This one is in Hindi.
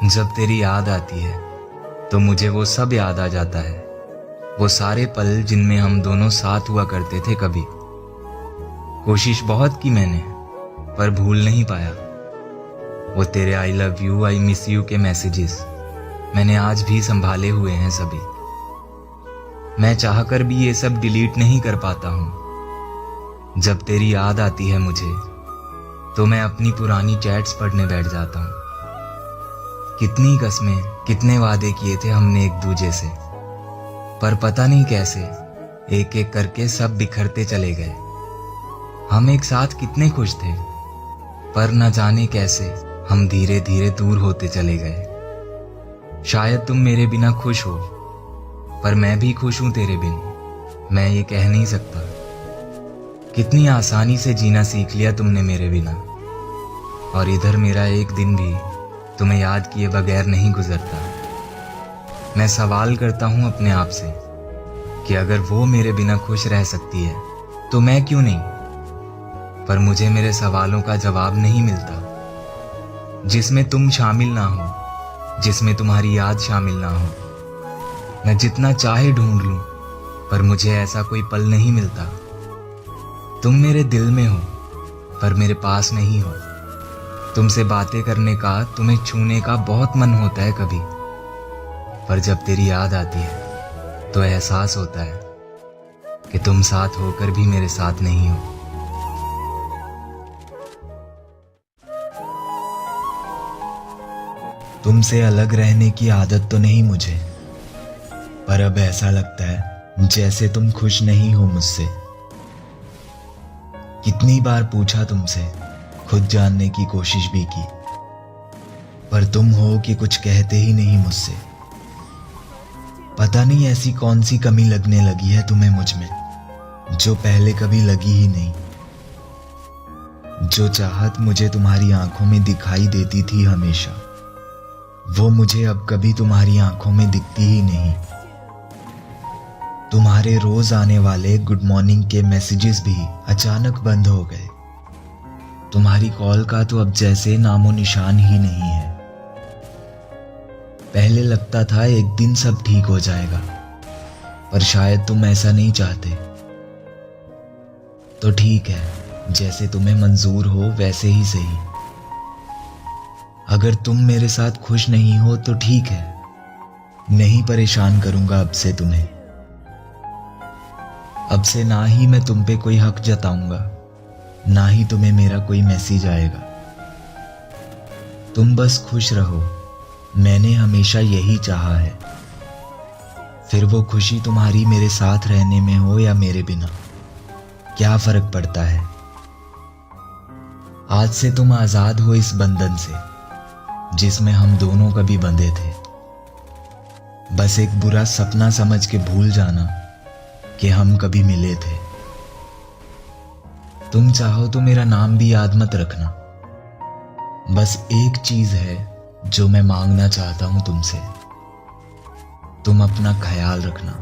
जब तेरी याद आती है तो मुझे वो सब याद आ जाता है, वो सारे पल जिनमें हम दोनों साथ हुआ करते थे। कभी कोशिश बहुत की मैंने, पर भूल नहीं पाया। वो तेरे I love you, I miss you के मैसेजेस मैंने आज भी संभाले हुए हैं सभी। मैं चाहकर भी ये सब डिलीट नहीं कर पाता हूँ। जब तेरी याद आती है मुझे तो मैं अपनी पुरानी चैट्स पढ़ने बैठ जाता हूँ। कितनी कस्में, कितने वादे किए थे हमने एक दूजे से, पर पता नहीं कैसे एक एक करके सब बिखरते चले गए। हम एक साथ कितने खुश थे, पर न जाने कैसे हम धीरे धीरे दूर होते चले गए। शायद तुम मेरे बिना खुश हो, पर मैं भी खुश हूं तेरे बिन। मैं ये कह नहीं सकता। कितनी आसानी से जीना सीख लिया तुमने मेरे बिना, और इधर मेरा एक दिन भी तुम्हें याद किए बगैर नहीं गुजरता। मैं सवाल करता हूं अपने आप से कि अगर वो मेरे बिना खुश रह सकती है तो मैं क्यों नहीं। पर मुझे मेरे सवालों का जवाब नहीं मिलता, जिसमें तुम शामिल ना हो, जिसमें तुम्हारी याद शामिल ना हो। मैं जितना चाहे ढूंढ लूं, पर मुझे ऐसा कोई पल नहीं मिलता। तुम मेरे दिल में हो, पर मेरे पास नहीं हो। तुमसे बातें करने का, तुम्हें छूने का बहुत मन होता है कभी, पर जब तेरी याद आती है तो एहसास होता है कि तुम साथ होकर भी मेरे साथ नहीं हो। तुमसे अलग रहने की आदत तो नहीं मुझे, पर अब ऐसा लगता है जैसे तुम खुश नहीं हो मुझसे। कितनी बार पूछा तुमसे, खुद जानने की कोशिश भी की, पर तुम हो कि कुछ कहते ही नहीं मुझसे। पता नहीं ऐसी कौन सी कमी लगने लगी है तुम्हें मुझ में, जो पहले कभी लगी ही नहीं। जो चाहत मुझे तुम्हारी आंखों में दिखाई देती थी हमेशा, वो मुझे अब कभी तुम्हारी आंखों में दिखती ही नहीं। तुम्हारे रोज आने वाले गुड मॉर्निंग के मैसेजेस भी अचानक बंद हो गए। तुम्हारी कॉल का तो अब जैसे नामो निशान ही नहीं है। पहले लगता था एक दिन सब ठीक हो जाएगा, पर शायद तुम ऐसा नहीं चाहते। तो ठीक है, जैसे तुम्हें मंजूर हो वैसे ही सही। अगर तुम मेरे साथ खुश नहीं हो तो ठीक है, नहीं परेशान करूंगा अब से तुम्हें। अब से ना ही मैं तुम पे कोई हक जताऊंगा, ना ही तुम्हें मेरा कोई मैसेज आएगा। तुम बस खुश रहो, मैंने हमेशा यही चाहा है। फिर वो खुशी तुम्हारी मेरे साथ रहने में हो या मेरे बिना, क्या फर्क पड़ता है। आज से तुम आजाद हो इस बंधन से जिसमें हम दोनों कभी बंधे थे। बस एक बुरा सपना समझ के भूल जाना कि हम कभी मिले थे। तुम चाहो तो मेरा नाम भी याद मत रखना। बस एक चीज है जो मैं मांगना चाहता हूं तुमसे, तुम अपना ख्याल रखना।